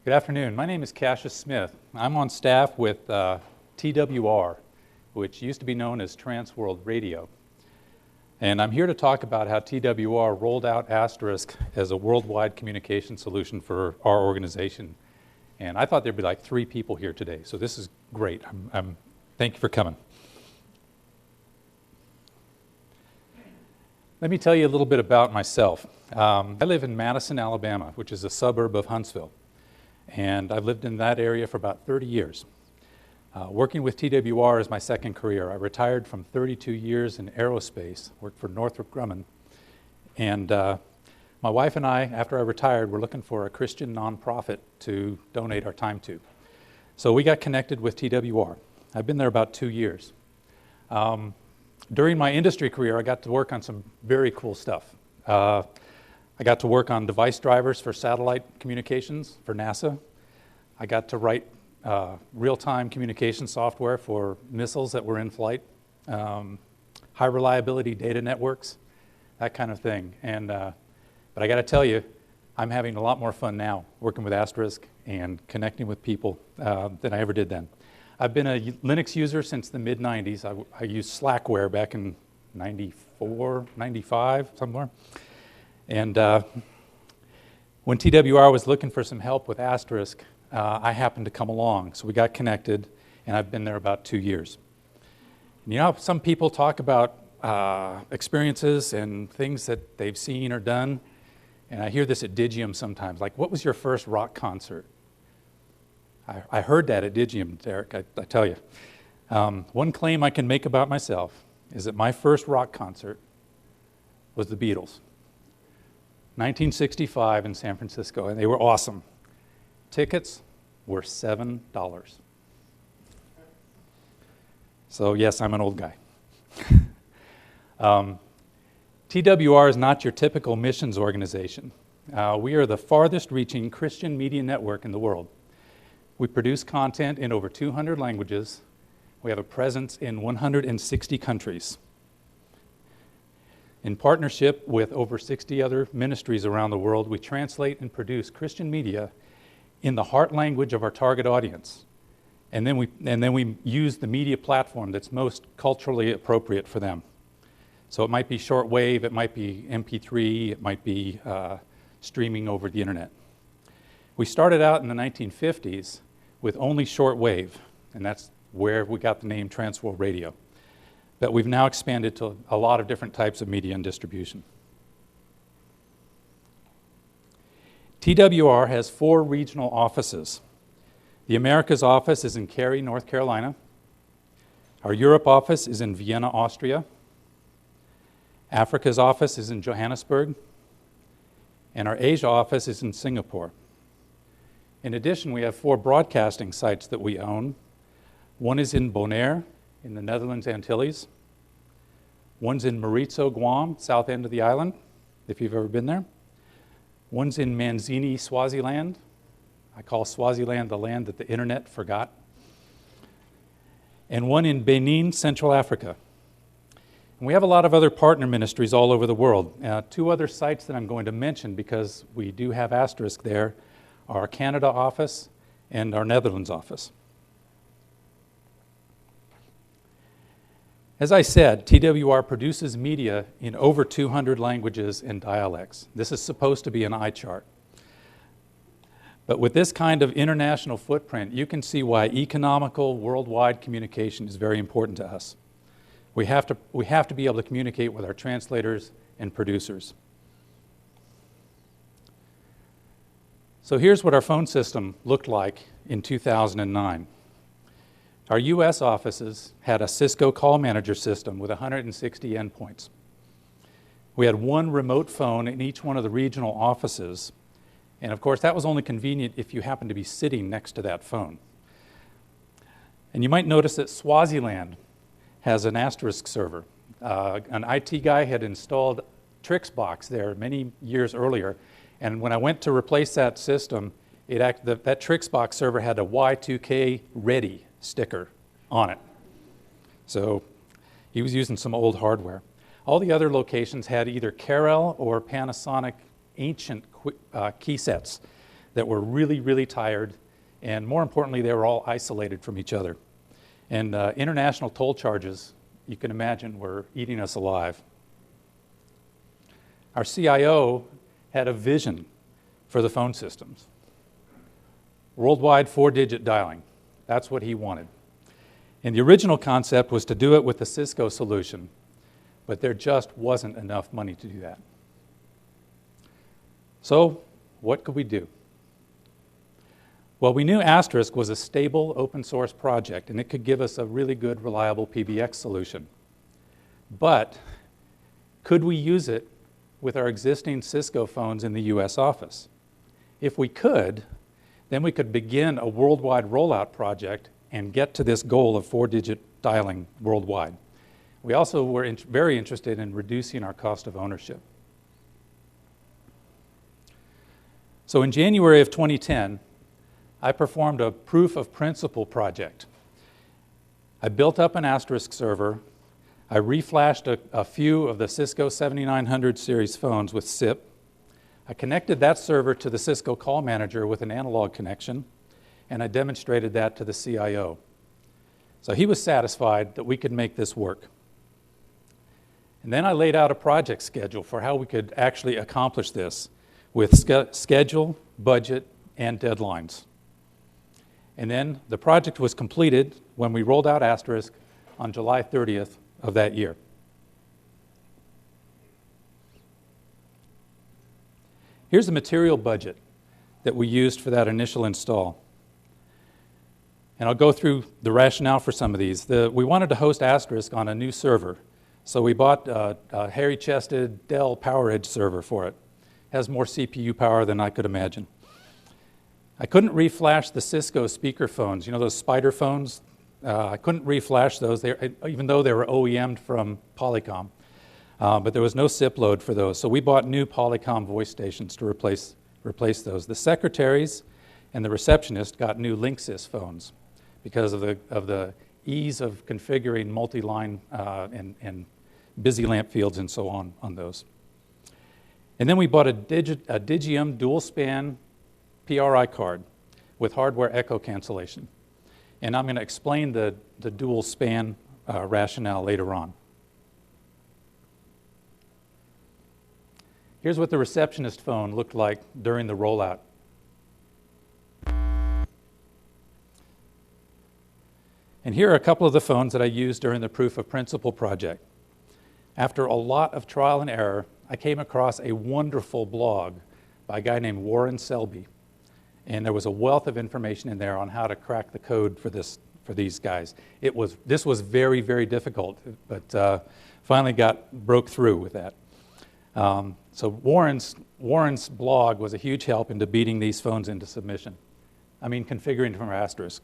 Good afternoon. My name is Cassius Smith. I'm on staff with TWR, which used to be known as Trans World Radio. And I'm here to talk about how TWR rolled out Asterisk as a worldwide communication solution for our organization. And I thought there'd be like 3 people here today, so this is great. Thank you for coming. Let me tell you a little bit about myself. I live in Madison, Alabama, which is a suburb of Huntsville. And I've lived in that area for about 30 years. Working with TWR is my second career. I retired from 32 years in aerospace, worked for Northrop Grumman. And my wife and I, after I retired, were looking for a Christian nonprofit to donate our time to. So we got connected with TWR. I've been there about 2 years. During my industry career, I got to work on some very cool stuff. I got to work on device drivers for satellite communications for NASA. I got to write real-time communication software for missiles that were in flight, high reliability data networks, that kind of thing. But I got to tell you, I'm having a lot more fun now working with Asterisk and connecting with people than I ever did then. I've been a Linux user since the mid-90s. I used Slackware back in 94, 95, somewhere. And when TWR was looking for some help with Asterisk, I happened to come along. So we got connected, and I've been there about 2 years. And you know, some people talk about experiences and things that they've seen or done. And I hear this at Digium sometimes, like, what was your first rock concert? I heard that at Digium, Derek, I tell you. One claim I can make about myself is that my first rock concert was the Beatles. 1965 in San Francisco, and they were awesome. Tickets were $7. So yes, I'm an old guy. TWR is not your typical missions organization. We are the farthest reaching Christian media network in the world. We produce content in over 200 languages. We have a presence in 160 countries. In partnership with over 60 other ministries around the world, we translate and produce Christian media in the heart language of our target audience. And then we use the media platform that's most culturally appropriate for them. So it might be shortwave, it might be MP3, it might be streaming over the internet. We started out in the 1950s with only shortwave, and that's where we got the name Trans World Radio. But we've now expanded to a lot of different types of media and distribution. TWR has 4 regional offices. The Americas office is in Cary, North Carolina. Our Europe office is in Vienna, Austria. Africa's office is in Johannesburg. And our Asia office is in Singapore. In addition, we have 4 broadcasting sites that we own. One is in Bonaire, in the Netherlands Antilles. One's in Maritso, Guam, south end of the island, if you've ever been there. One's in Manzini, Swaziland. I call Swaziland the land that the internet forgot. And one in Benin, Central Africa. And we have a lot of other partner ministries all over the world. 2 other sites that I'm going to mention, because we do have Asterisk there, are our Canada office and our Netherlands office. As I said, TWR produces media in over 200 languages and dialects. This is supposed to be an eye chart. But with this kind of international footprint, you can see why economical, worldwide communication is very important to us. We have to be able to communicate with our translators and producers. So here's what our phone system looked like in 2009. Our U.S. offices had a Cisco call manager system with 160 endpoints. We had 1 remote phone in each one of the regional offices, and of course that was only convenient if you happened to be sitting next to that phone. And you might notice that Swaziland has an Asterisk server. An IT guy had installed Trixbox there many years earlier, and when I went to replace that system, that Trixbox server had a Y2K ready sticker on it. So he was using some old hardware. All the other locations had either Carel or Panasonic ancient key sets that were really, really tired, and more importantly, they were all isolated from each other. And international toll charges, you can imagine, were eating us alive. Our CIO had a vision for the phone systems. Worldwide 4-digit dialing. That's what he wanted. And the original concept was to do it with the Cisco solution, but there just wasn't enough money to do that. So what could we do? Well, we knew Asterisk was a stable open source project, and it could give us a really good, reliable PBX solution. But could we use it with our existing Cisco phones in the US office? If we could, then we could begin a worldwide rollout project and get to this goal of 4-digit dialing worldwide. We also were very interested in reducing our cost of ownership. So in January of 2010, I performed a proof of principle project. I built up an Asterisk server. I reflashed a few of the Cisco 7900 series phones with SIP. I connected that server to the Cisco call manager with an analog connection, and I demonstrated that to the CIO. So he was satisfied that we could make this work. And then I laid out a project schedule for how we could actually accomplish this with schedule, budget, and deadlines. And then the project was completed when we rolled out Asterisk on July 30th of that year. Here's the material budget that we used for that initial install. And I'll go through the rationale for some of these. We wanted to host Asterisk on a new server, so we bought a hairy-chested Dell PowerEdge server for it. Has more CPU power than I could imagine. I couldn't reflash the Cisco speaker phones. You know those spider phones? I couldn't reflash those, even though they were OEM'd from Polycom. But there was no SIP load for those, so we bought new Polycom voice stations to replace those. The secretaries and the receptionist got new Linksys phones because of the ease of configuring multi-line and busy lamp fields and so on those. And then we bought a Digium dual-span PRI card with hardware echo cancellation. And I'm going to explain the dual-span rationale later on. Here's what the receptionist phone looked like during the rollout. And here are a couple of the phones that I used during the proof of principle project. After a lot of trial and error, I came across a wonderful blog by a guy named Warren Selby. And there was a wealth of information in there on how to crack the code for these guys. This was very, very difficult, but finally broke through with that. So Warren's blog was a huge help into beating these phones into submission. I mean, configuring from Asterisk.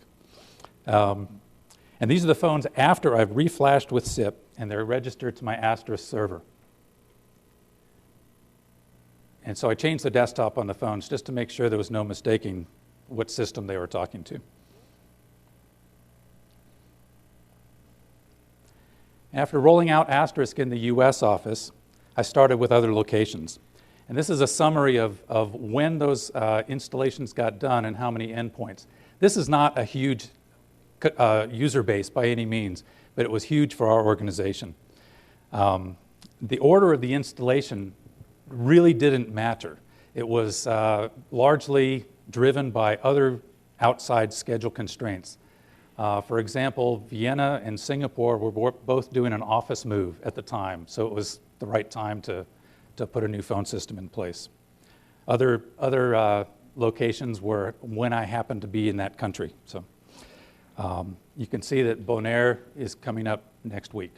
And these are the phones after I've reflashed with SIP, and they're registered to my Asterisk server. And so I changed the desktop on the phones just to make sure there was no mistaking what system they were talking to. After rolling out Asterisk in the US office, I started with other locations. And this is a summary of when those installations got done and how many endpoints. This is not a huge user base by any means, but it was huge for our organization. The order of the installation really didn't matter. It was largely driven by other outside schedule constraints. For example, Vienna and Singapore were both doing an office move at the time, so it was the right time to put a new phone system in place. Other locations were when I happened to be in that country. So you can see that Bonaire is coming up next week.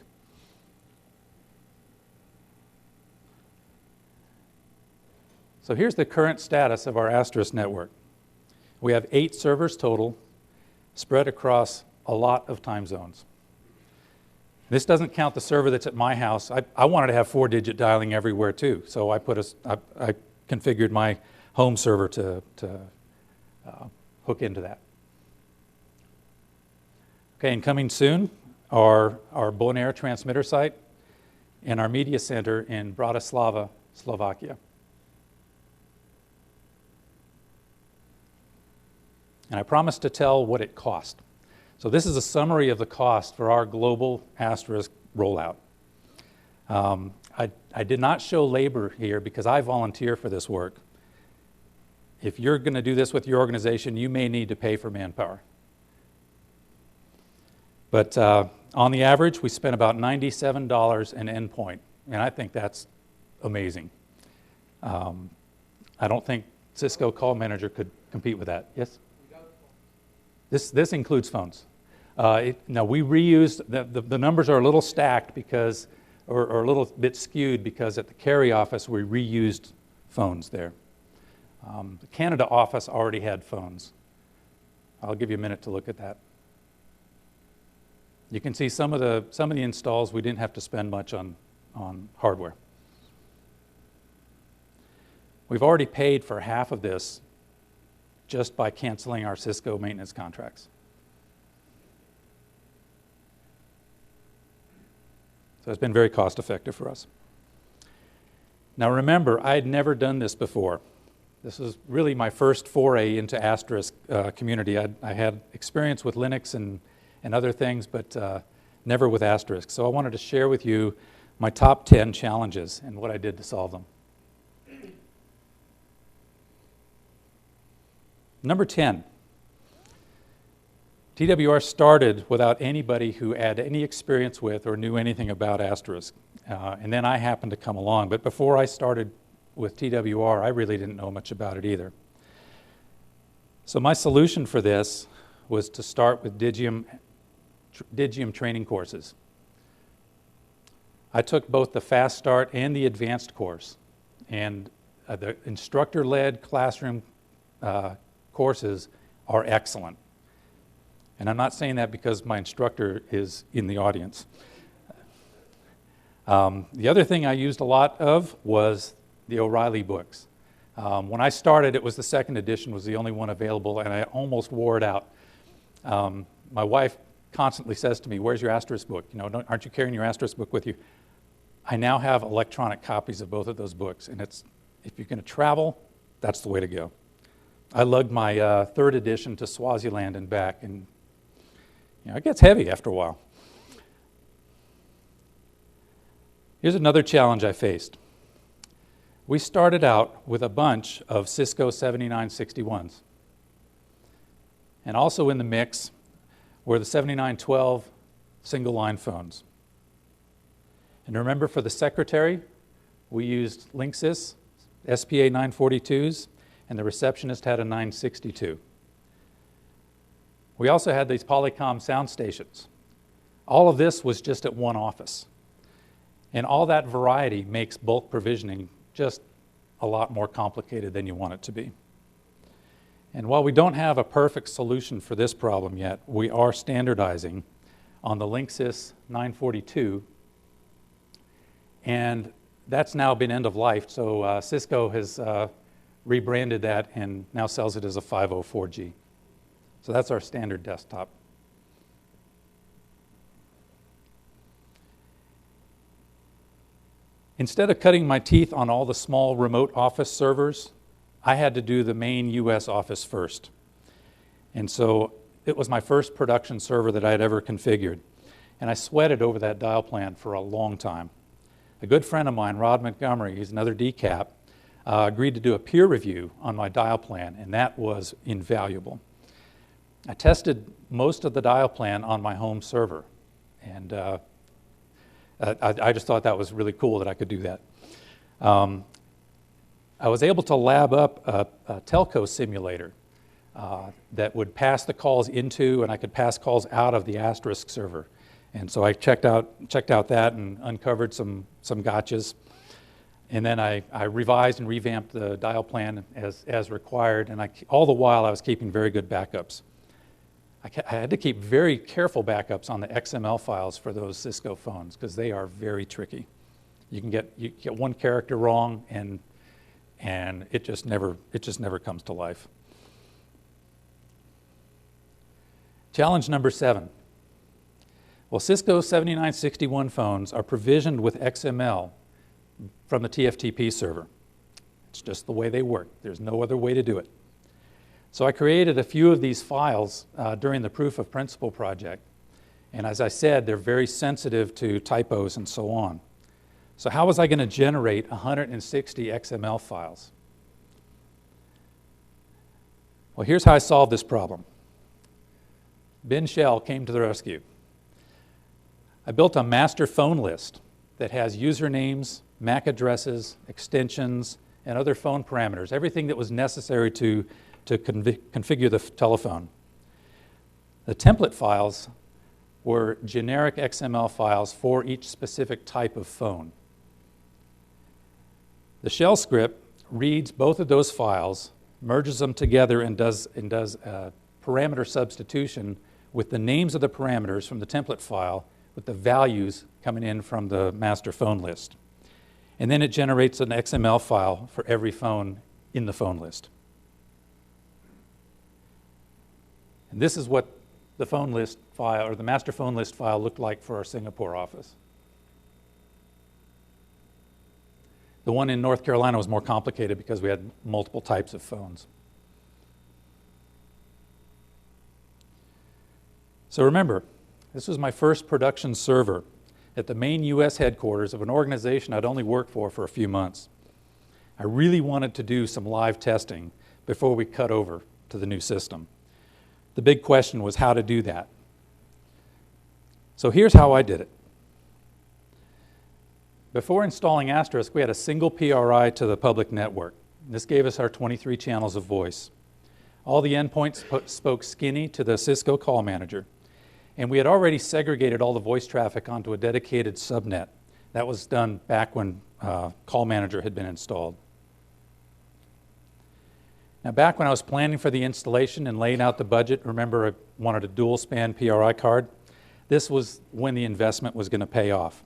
So here's the current status of our Asterisk network. We have 8 servers total, spread across a lot of time zones. This doesn't count the server that's at my house. I wanted to have 4-digit dialing everywhere too, so I configured my home server to hook into that. Okay, and coming soon, our Bonaire transmitter site and our media center in Bratislava, Slovakia. And I promised to tell what it cost. So this is a summary of the cost for our global Asterisk rollout. I did not show labor here because I volunteer for this work. If you're going to do this with your organization, you may need to pay for manpower. But on the average, we spent about $97 an endpoint, and I think that's amazing. I don't think Cisco Call Manager could compete with that. Yes? This includes phones. Now, we reused, the numbers are a little stacked because, or a little bit skewed because at the carry office, we reused phones there. The Canada office already had phones. I'll give you a minute to look at that. You can see some of the installs we didn't have to spend much on hardware. We've already paid for half of this just by canceling our Cisco maintenance contracts. So it's been very cost effective for us. Now remember, I had never done this before. This is really my first foray into Asterisk community. I had experience with Linux and other things, but never with Asterisk. So I wanted to share with you my top 10 challenges and what I did to solve them. Number 10, TWR started without anybody who had any experience with or knew anything about Asterisk. And then I happened to come along. But before I started with TWR, I really didn't know much about it either. So my solution for this was to start with Digium training courses. I took both the Fast Start and the Advanced course. And the instructor-led classroom courses are excellent. And I'm not saying that because my instructor is in the audience. The other thing I used a lot of was the O'Reilly books. When I started, it was the second edition, was the only one available, and I almost wore it out. My wife constantly says to me, "Where's your Asterisk book? You know, aren't you carrying your Asterisk book with you?" I now have electronic copies of both of those books, and if you're going to travel, that's the way to go. I lugged my third edition to Swaziland and back, and you know, it gets heavy after a while. Here's another challenge I faced. We started out with a bunch of Cisco 7961s. And also in the mix were the 7912 single-line phones. And remember, for the secretary, we used Linksys SPA 942s, and the receptionist had a 962. We also had these Polycom sound stations. All of this was just at one office. And all that variety makes bulk provisioning just a lot more complicated than you want it to be. And while we don't have a perfect solution for this problem yet, we are standardizing on the Linksys 942, and that's now been end of life, so Cisco has rebranded that and now sells it as a 504G. So that's our standard desktop. Instead of cutting my teeth on all the small remote office servers, I had to do the main US office first. And so it was my first production server that I had ever configured. And I sweated over that dial plan for a long time. A good friend of mine, Rod Montgomery, he's another DCAP, agreed to do a peer review on my dial plan, and that was invaluable. I tested most of the dial plan on my home server, and I just thought that was really cool that I could do that. I was able to lab up a telco simulator that would pass the calls into, and I could pass calls out of the Asterisk server. And so I checked out that and uncovered some gotchas. And then I revised and revamped the dial plan as required, and all the while I was keeping very good backups. I had to keep very careful backups on the XML files for those Cisco phones because they are very tricky. You get one character wrong, and it just never comes to life. Challenge number 7. Well, Cisco 7961 phones are provisioned with XML from the TFTP server. It's just the way they work. There's no other way to do it. So I created a few of these files during the proof of principle project. And as I said, they're very sensitive to typos and so on. So how was I going to generate 160 XML files? Well, here's how I solved this problem. Ben Shell came to the rescue. I built a master phone list that has usernames, MAC addresses, extensions, and other phone parameters, everything that was necessary to configure the telephone. The template files were generic XML files for each specific type of phone. The shell script reads both of those files, merges them together, and does parameter substitution with the names of the parameters from the template file with the values coming in from the master phone list. And then it generates an XML file for every phone in the phone list. And this is what the phone list file, or the master phone list file, looked like for our Singapore office. The one in North Carolina was more complicated because we had multiple types of phones. So remember, this was my first production server at the main US headquarters of an organization I'd only worked for a few months. I really wanted to do some live testing before we cut over to the new system. The big question was how to do that. So here's how I did it. Before installing Asterisk, we had a single PRI to the public network. This gave us our 23 channels of voice. All the endpoints spoke skinny to the Cisco call manager. And we had already segregated all the voice traffic onto a dedicated subnet. That was done back when Call Manager had been installed. Now, back when I was planning for the installation and laying out the budget, remember I wanted a dual span PRI card? This was when the investment was going to pay off.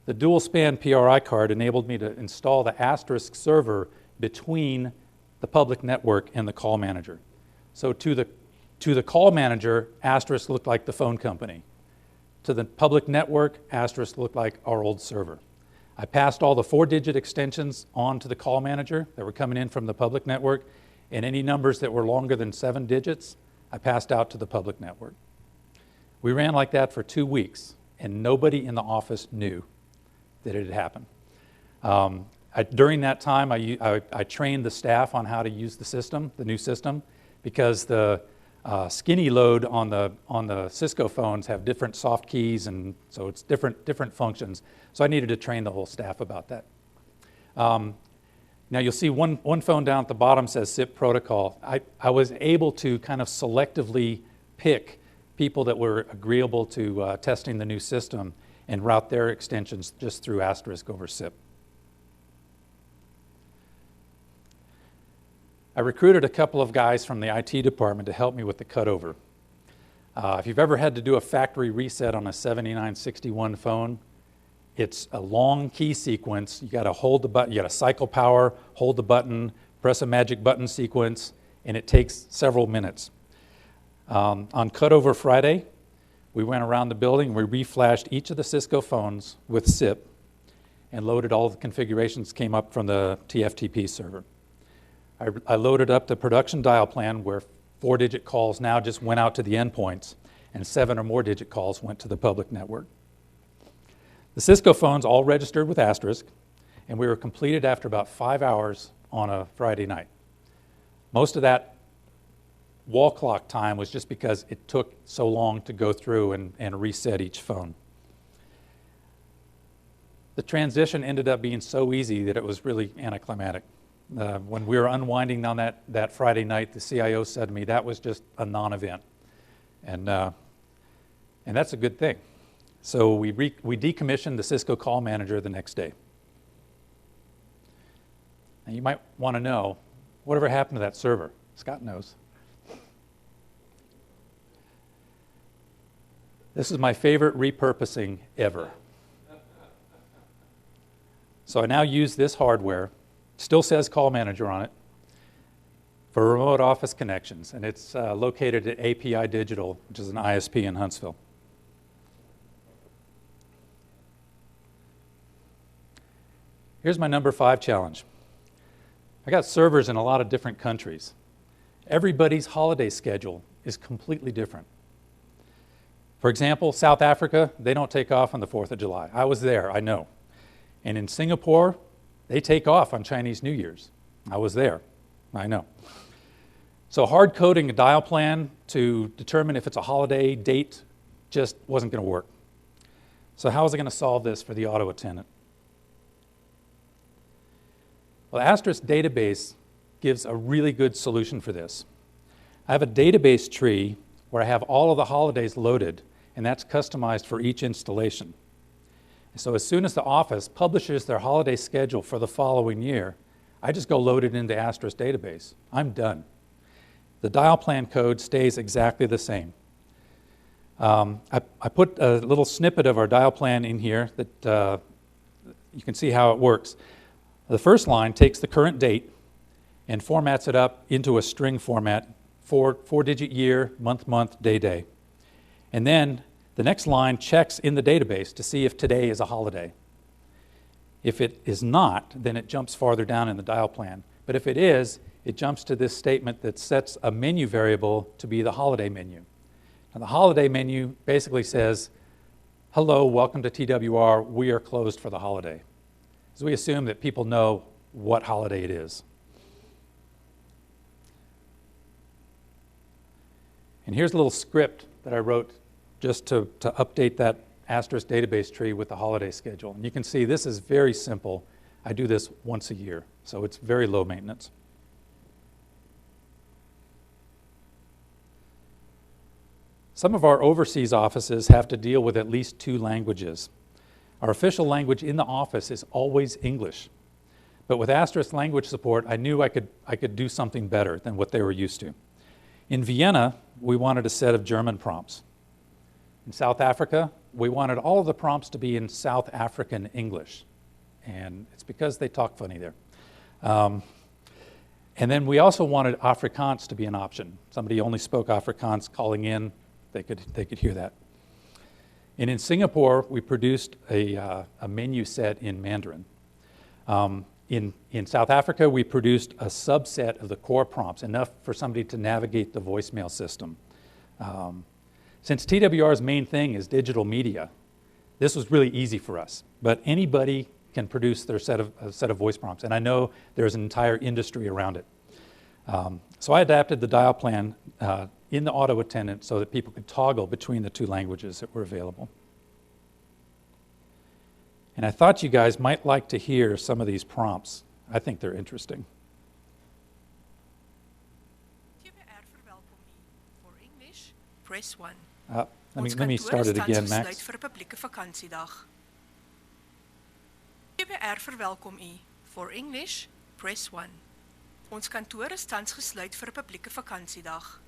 The dual span PRI card enabled me to install the Asterisk server between the public network and the Call Manager. So to the Call Manager, Asterisk looked like the phone company. To the public network, Asterisk looked like our old server. I passed all the 4-digit extensions on to the Call Manager that were coming in from the public network, and any numbers that were longer than 7 digits, I passed out to the public network. We ran like that for 2 weeks, and nobody in the office knew that it had happened. During that time, I trained the staff on how to use the system, the new system, because the skinny load on the Cisco phones have different soft keys, and so it's different functions. So I needed to train the whole staff about that. Now you'll see one phone down at the bottom says SIP protocol. I was able to kind of selectively pick people that were agreeable to testing the new system and route their extensions just through Asterisk over SIP. I recruited a couple of guys from the IT department to help me with the cutover. If you've ever had to do a factory reset on a 7961 phone, it's a long key sequence. You got to hold the button, you got to cycle power, hold the button, press a magic button sequence, and it takes several minutes. On cutover Friday, we went around the building, we reflashed each of the Cisco phones with SIP and loaded all the configurations came up from the TFTP server. I loaded up the production dial plan where 4-digit calls now just went out to the endpoints and 7 or more digit calls went to the public network. The Cisco phones all registered with Asterisk, and we were completed after about 5 hours on a Friday night. Most of that wall clock time was just because it took so long to go through and reset each phone. The transition ended up being so easy that it was really anticlimactic. When we were unwinding on that Friday night, the CIO said to me, that was just a non-event. And that's a good thing. So we decommissioned the Cisco Call Manager the next day. And you might want to know, whatever happened to that server? Scott knows. This is my favorite repurposing ever. So I now use this hardware. Still says Call Manager on it, for remote office connections, and it's located at API Digital, which is an ISP in Huntsville. Here's my number 5 challenge. I got servers in a lot of different countries, everybody's holiday schedule is completely different. For example, South Africa, they don't take off on the 4th of July. I was there, I know. And in Singapore, they take off on Chinese New Year's. I was there, I know. So hard coding a dial plan to determine if it's a holiday date just wasn't going to work. So how was I going to solve this for the auto attendant? Well, Asterisk Database gives a really good solution for this. I have a database tree where I have all of the holidays loaded, and that's customized for each installation. So as soon as the office publishes their holiday schedule for the following year, I just go load it into Asterisk Database. I'm done. The dial plan code stays exactly the same. I put a little snippet of our dial plan in here that you can see how it works. The first line takes the current date and formats it up into a string format, four-digit year, month, day. And then the next line checks in the database to see if today is a holiday. If it is not, then it jumps farther down in the dial plan. But if it is, it jumps to this statement that sets a menu variable to be the holiday menu. Now, the holiday menu basically says, hello, welcome to TWR, we are closed for the holiday. So we assume that people know what holiday it is. And here's a little script that I wrote just to update that Asterisk database tree with the holiday schedule. And you can see this is very simple. I do this once a year, so it's very low maintenance. Some of our overseas offices have to deal with at least 2 languages. Our official language in the office is always English. But with Asterisk language support, I knew I could do something better than what they were used to. In Vienna, we wanted a set of German prompts. In South Africa, we wanted all of the prompts to be in South African English. And it's because they talk funny there. And then we also wanted Afrikaans to be an option. Somebody only spoke Afrikaans calling in, they could hear that. And in Singapore, we produced a menu set in Mandarin. In South Africa, we produced a subset of the core prompts, enough for somebody to navigate the voicemail system. Since TWR's main thing is digital media, this was really easy for us. But anybody can produce their set of voice prompts, and I know there's an entire industry around it. So I adapted the dial plan in the auto attendant so that people could toggle between the 2 languages that were available. And I thought you guys might like to hear some of these prompts. I think they're interesting. TWR verwelkom u. For English, press 1. Let me start it again, Max. Vir 'n publieke vakansiedag. TWR verwelkom u. For English, press 1. Ons kantoor is tans gesluit vir 'n publieke vakansiedag.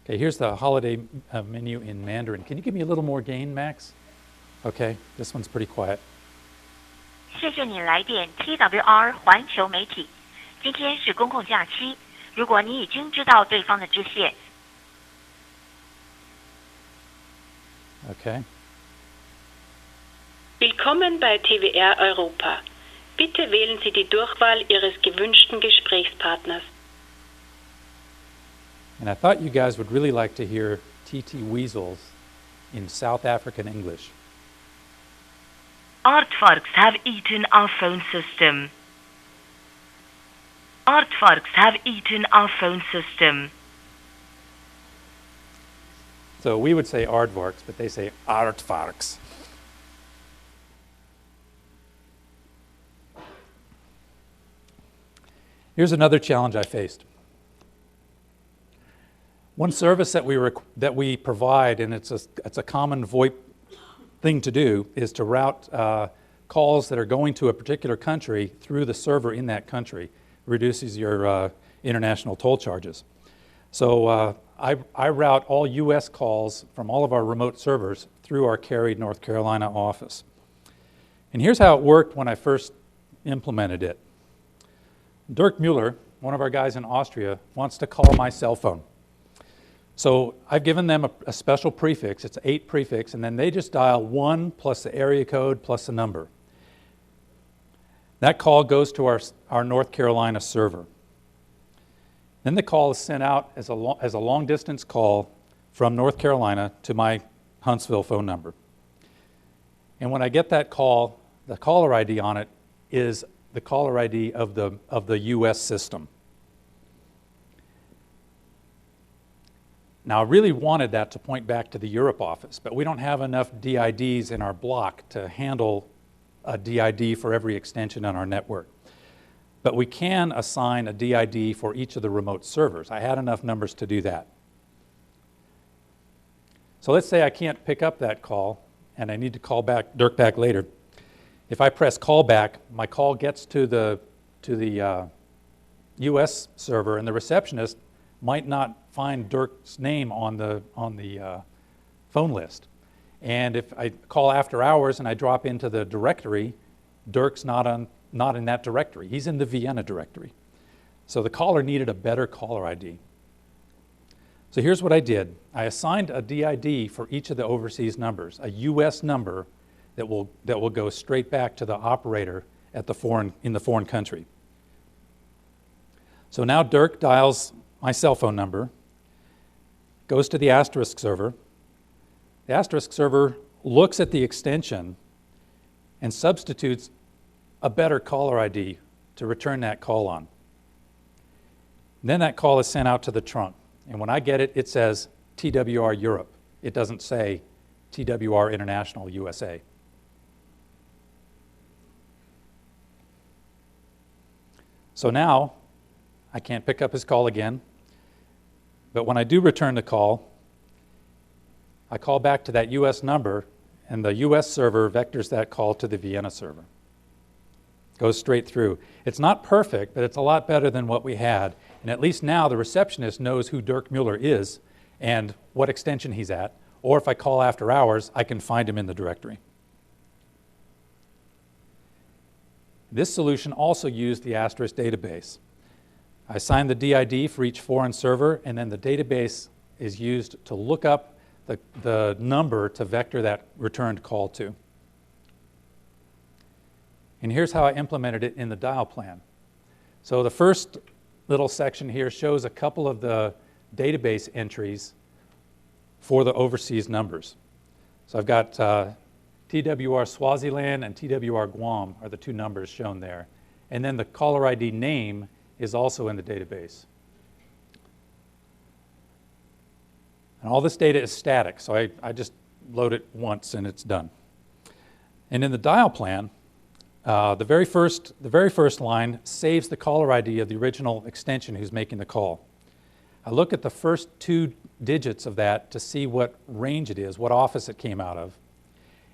Okay, here's the holiday menu in Mandarin. Can you give me a little more gain, Max? Okay, this one's pretty quiet. 谢谢你来电 TWR 环球媒体。今天是公共假期，如果你已经知道对方的支线。Okay. Willkommen bei TWR Europa. Bitte wählen Sie die Durchwahl Ihres gewünschten Gesprächspartners. And I thought you guys would really like to hear TT Weasels in South African English. Aardvarks have eaten our phone system. Aardvarks have eaten our phone system. So we would say aardvarks, but they say aardvarks. Here's another challenge I faced. One service that we provide, and it's a common VoIP thing to do, is to route calls that are going to a particular country through the server in that country. Reduces your international toll charges. So I route all U.S. calls from all of our remote servers through our Cary, North Carolina office. And here's how it worked when I first implemented it. Dirk Mueller, one of our guys in Austria, wants to call my cell phone. So I've given them a special prefix. It's 8 prefix, and then they just dial 1 plus the area code plus the number. That call goes to our North Carolina server. Then the call is sent out as a long-distance call from North Carolina to my Huntsville phone number. And when I get that call, the caller ID on it is the caller ID of the U.S. system. Now, I really wanted that to point back to the Europe office, but we don't have enough DIDs in our block to handle a DID for every extension on our network. But we can assign a DID for each of the remote servers. I had enough numbers to do that. So let's say I can't pick up that call, and I need to call Dirk back later. If I press call back, my call gets to the U.S. server, and the receptionist might not find Dirk's name on the phone list. And if I call after hours and I drop into the directory, Dirk's not in that directory. He's in the Vienna directory. So the caller needed a better caller ID. So here's what I did. I assigned a DID for each of the overseas numbers, a U.S. number that will go straight back to the operator at in the foreign country. So now Dirk dials my cell phone number, goes to the Asterisk server. The Asterisk server looks at the extension and substitutes a better caller ID to return that call on. Then that call is sent out to the trunk. And when I get it, it says TWR Europe. It doesn't say TWR International USA. So now I can't pick up his call again. But when I do return the call, I call back to that US number, and the US server vectors that call to the Vienna server. Goes straight through. It's not perfect, but it's a lot better than what we had. And at least now the receptionist knows who Dirk Mueller is and what extension he's at. Or if I call after hours, I can find him in the directory. This solution also used the Asterisk Database. I assigned the DID for each foreign server, and then the database is used to look up the number to vector that returned call to. And here's how I implemented it in the dial plan. So the first little section here shows a couple of the database entries for the overseas numbers. So I've got TWR Swaziland and TWR Guam are the two numbers shown there. And then the caller ID name is also in the database. And all this data is static, so I just load it once and it's done. And in the dial plan, the very first line saves the caller ID of the original extension who's making the call. I look at the first two digits of that to see what range it is, what office it came out of.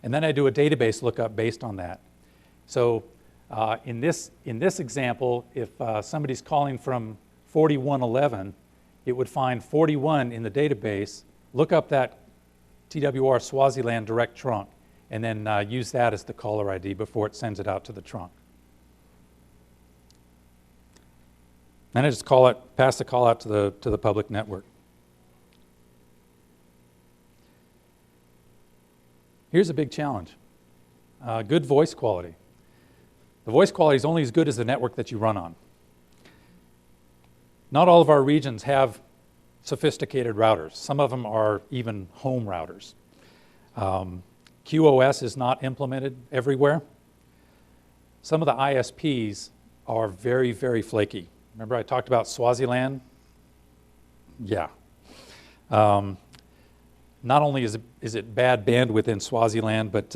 And then I do a database lookup based on that. So in this example, if somebody's calling from 4111, it would find 41 in the database, look up that TWR Swaziland direct trunk, and then use that as the caller ID before it sends it out to the trunk. Then I just pass the call out to the public network. Here's a big challenge. Good voice quality. The voice quality is only as good as the network that you run on. Not all of our regions have sophisticated routers. Some of them are even home routers. QoS is not implemented everywhere. Some of the ISPs are very, very flaky. Remember I talked about Swaziland? Yeah. Not only is it bad bandwidth in Swaziland, but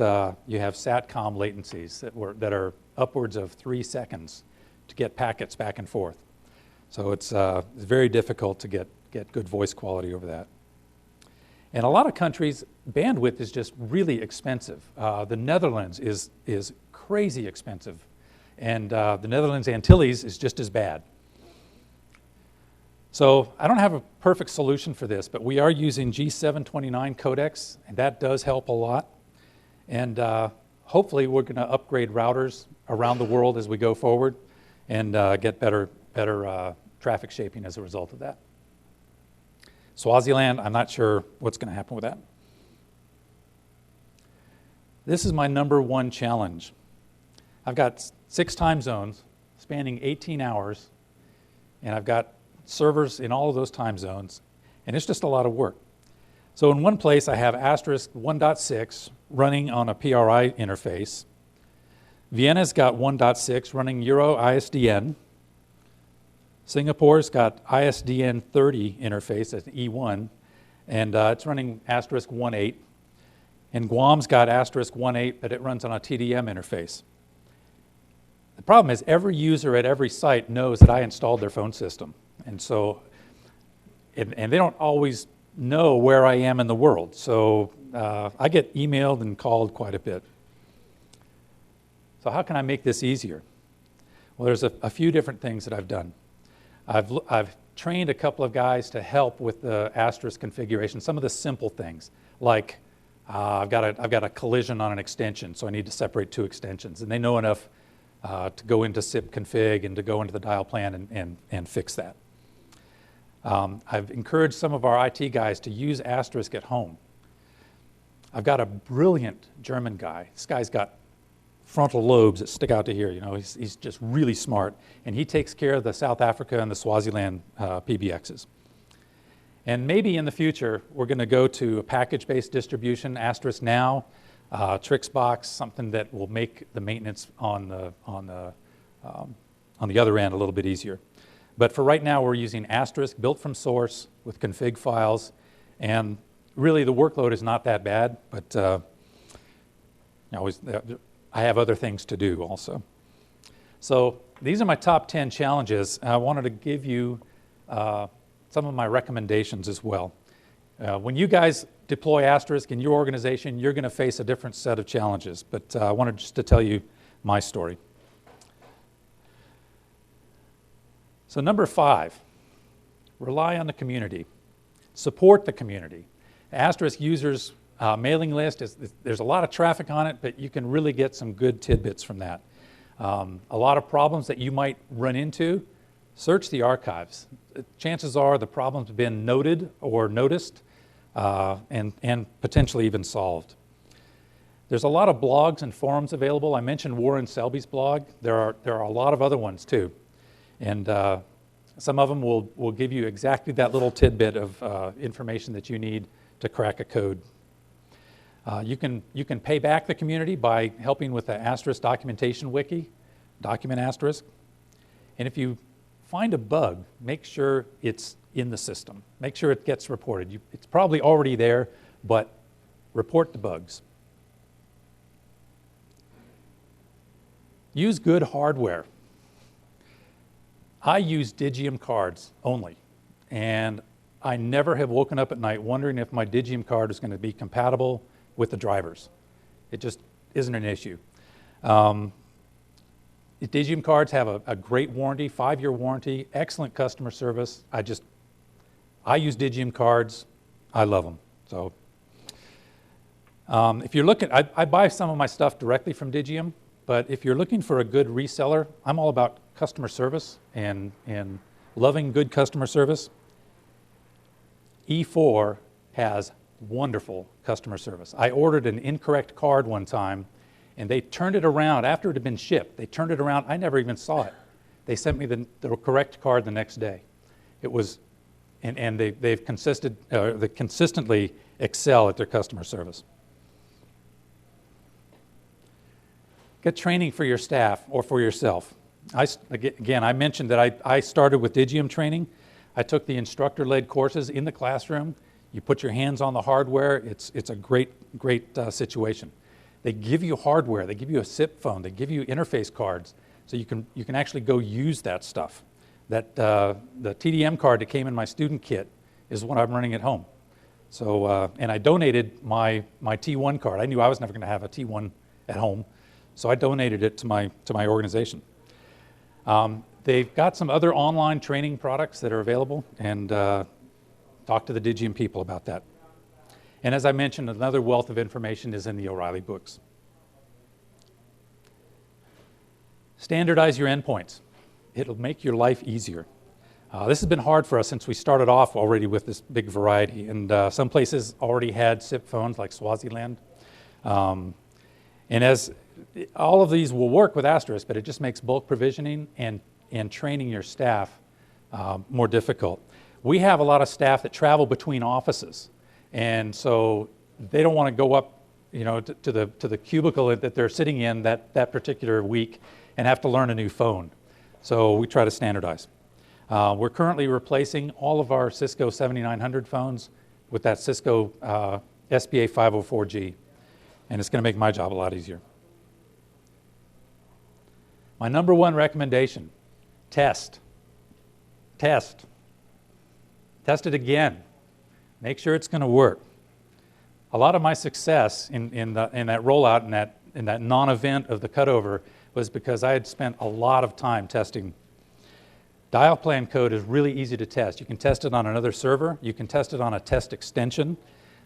you have SATCOM latencies that are upwards of 3 seconds to get packets back and forth. So it's very difficult to get good voice quality over that. And a lot of countries, bandwidth is just really expensive. The Netherlands is crazy expensive, and the Netherlands Antilles is just as bad. So I don't have a perfect solution for this, but we are using G729 codecs, and that does help a lot. And hopefully we're going to upgrade routers around the world as we go forward and get better traffic shaping as a result of that. Swaziland, I'm not sure what's going to happen with that. This is my number one challenge. I've got 6 time zones spanning 18 hours, and I've got servers in all of those time zones, and it's just a lot of work. So in one place, I have Asterisk 1.6 running on a PRI interface. Vienna's got 1.6 running Euro ISDN. Singapore's got ISDN 30 interface, that's E1, and it's running Asterisk 1.8. And Guam's got Asterisk 1.8, but it runs on a TDM interface. The problem is every user at every site knows that I installed their phone system. And so, and they don't always know where I am in the world. So I get emailed and called quite a bit. So how can I make this easier? Well, there's a few different things that I've done. I've trained a couple of guys to help with the Asterisk configuration, some of the simple things, like I've got a collision on an extension, so I need to separate two extensions, and they know enough to go into SIP config and to go into the dial plan and fix that. I've encouraged some of our IT guys to use Asterisk at home. I've got a brilliant German guy. This guy's got frontal lobes that stick out to here. You know, he's just really smart, and he takes care of the South Africa and the Swaziland PBXs. And maybe in the future, we're going to go to a package-based distribution, Asterisk Now, Trixbox, something that will make the maintenance on the other end a little bit easier. But for right now, we're using Asterisk built from source with config files, and really the workload is not that bad, but I have other things to do also. So these are my top 10 challenges. I wanted to give you some of my recommendations as well. When you guys deploy Asterisk in your organization, you're going to face a different set of challenges, but I wanted just to tell you my story. So number 5, rely on the community. Support the community. Asterisk users mailing list, there's a lot of traffic on it, but you can really get some good tidbits from that. A lot of problems that you might run into, search the archives. Chances are the problem's been noted or noticed and potentially even solved. There's a lot of blogs and forums available. I mentioned Warren Selby's blog. There are a lot of other ones too. And some of them will give you exactly that little tidbit of information that you need to crack a code. You can pay back the community by helping with the Asterisk documentation wiki, document Asterisk. And if you find a bug, make sure it's in the system. Make sure it gets reported. It's probably already there, but report the bugs. Use good hardware. I use Digium cards only, and I never have woken up at night wondering if my Digium card is going to be compatible with the drivers. It just isn't an issue. Digium cards have a great warranty, 5-year warranty, excellent customer service. I use Digium cards. I love them. So if you're looking, I buy some of my stuff directly from Digium, but if you're looking for a good reseller, I'm all about customer service and loving good customer service. E4 has wonderful customer service. I ordered an incorrect card one time, and they turned it around after it had been shipped. They turned it around. I never even saw it. They sent me the correct card the next day. It was, and they consistently excel at their customer service. Get training for your staff or for yourself. Again, I mentioned that I started with Digium training. I took the instructor-led courses in the classroom. You put your hands on the hardware. It's a great situation. They give you hardware. They give you a SIP phone. They give you interface cards, so you can actually go use that stuff. That the TDM card that came in my student kit is what I'm running at home. So and I donated my T1 card. I knew I was never going to have a T1 at home, so I donated it to my organization. They've got some other online training products that are available, and talk to the Digium people about that. And as I mentioned, another wealth of information is in the O'Reilly books. Standardize your endpoints. It'll make your life easier. This has been hard for us since we started off already with this big variety, and some places already had SIP phones like Swaziland. And as all of these will work with Asterisk, but it just makes bulk provisioning and training your staff more difficult. We have a lot of staff that travel between offices, and so they don't want to go up, to the cubicle that they're sitting in that particular week and have to learn a new phone. So we try to standardize. We're currently replacing all of our Cisco 7900 phones with that Cisco SPA 504G, and it's going to make my job a lot easier. My number one recommendation, test. Test. Test it again. Make sure it's going to work. A lot of my success in that rollout, in that non-event of the cutover, was because I had spent a lot of time testing. Dial plan code is really easy to test. You can test it on another server. You can test it on a test extension.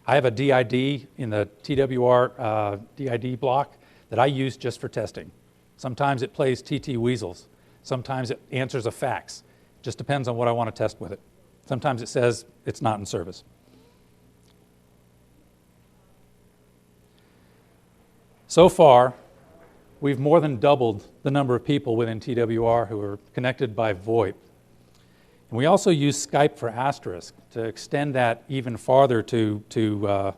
I have a DID in the TWR DID block that I use just for testing. Sometimes it plays TT weasels. Sometimes it answers a fax. Just depends on what I want to test with it. Sometimes it says it's not in service. So far, we've more than doubled the number of people within TWR who are connected by VoIP. And we also use Skype for Asterisk to extend that even farther to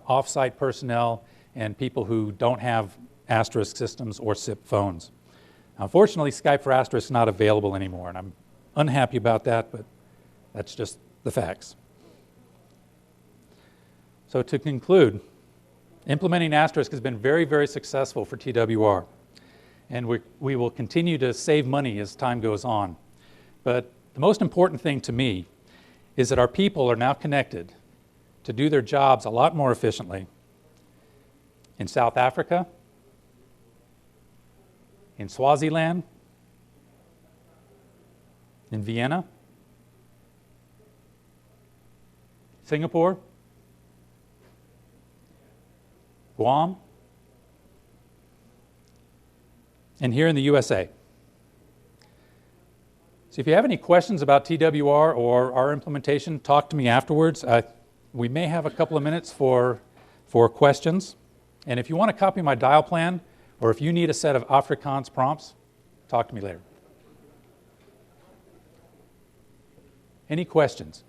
off-site personnel and people who don't have Asterisk systems or SIP phones. Unfortunately, Skype for Asterisk is not available anymore, and I'm unhappy about that, but that's just the facts. So to conclude, implementing Asterisk has been very, very successful for TWR. And we will continue to save money as time goes on. But the most important thing to me is that our people are now connected to do their jobs a lot more efficiently in South Africa, in Swaziland, in Vienna, Singapore, Guam, and here in the USA. So if you have any questions about TWR or our implementation, talk to me afterwards. We may have a couple of minutes for questions. And if you want to copy my dial plan, or if you need a set of Afrikaans prompts, talk to me later. Any questions?